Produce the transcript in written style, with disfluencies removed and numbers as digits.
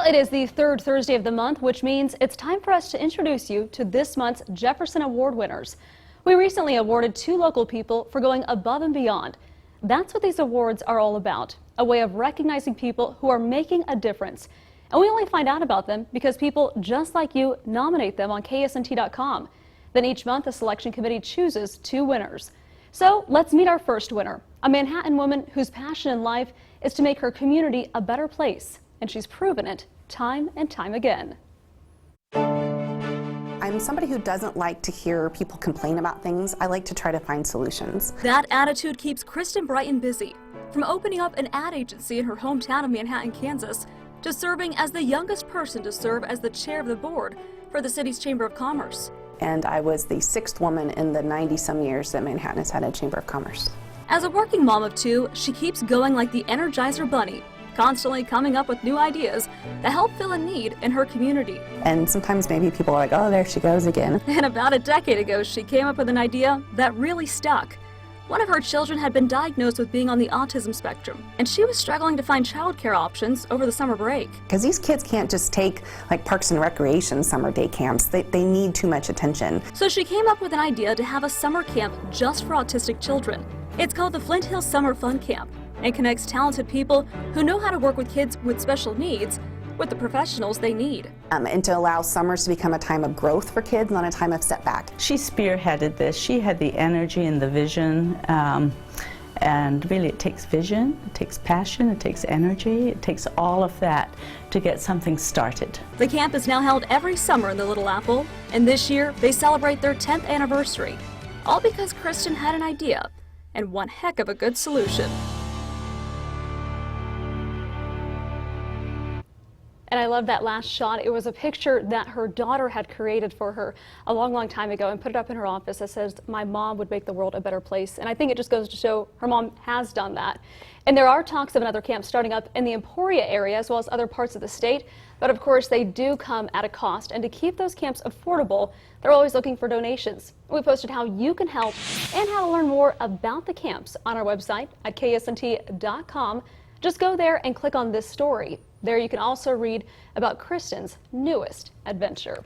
It is the third Thursday of the month, which means it's time for us to introduce you to this month's Jefferson Award winners. We recently awarded 2 local people for going above and beyond. That's what these awards are all about, a way of recognizing people who are making a difference. And we only find out about them because people just like you nominate them on KSNT.com. Then each month, the selection committee chooses 2 winners. So let's meet our first winner, a Manhattan woman whose passion in life is to make her community a better place. And she's proven it time and time again. I'm somebody who doesn't like to hear people complain about things. I like to try to find solutions. That attitude keeps Kristin Brighton busy. From opening up an ad agency in her hometown of Manhattan, Kansas, to serving as the youngest person to serve as the chair of the board for the city's Chamber of Commerce. And I was the 6th woman in the 90-some years that Manhattan has had a Chamber of Commerce. As a working mom of 2, she keeps going like the Energizer Bunny, constantly coming up with new ideas that help fill a need in her community. And sometimes maybe people are like, oh, there she goes again. And about a decade ago, she came up with an idea that really stuck. One of her children had been diagnosed with being on the autism spectrum, and she was struggling to find childcare options over the summer break. Because these kids can't just take like Parks and Recreation summer day camps. They need too much attention. So she came up with an idea to have a summer camp just for autistic children. It's called the Flint Hills Summer Fun Camp, and connects talented people who know how to work with kids with special needs with the professionals they need. And to allow summers to become a time of growth for kids, not a time of setback. She spearheaded this. She had the energy and the vision, and really it takes vision, it takes passion, it takes energy, it takes all of that to get something started. The camp is now held every summer in the Little Apple, and this year they celebrate their 10th anniversary, all because Kristin had an idea and one heck of a good solution. And I love that last shot. It was a picture that her daughter had created for her a long time ago and put it up in her office that says, "My mom would make the world a better place." And I think it just goes to show her mom has done that. And there are talks of another camp starting up in the Emporia area as well as other parts of the state. But of course, they do come at a cost. And to keep those camps affordable, they're always looking for donations. We posted how you can help and how to learn more about the camps on our website at KSNT.com. Just go there and click on this story. There you can also read about Kristin's newest adventure.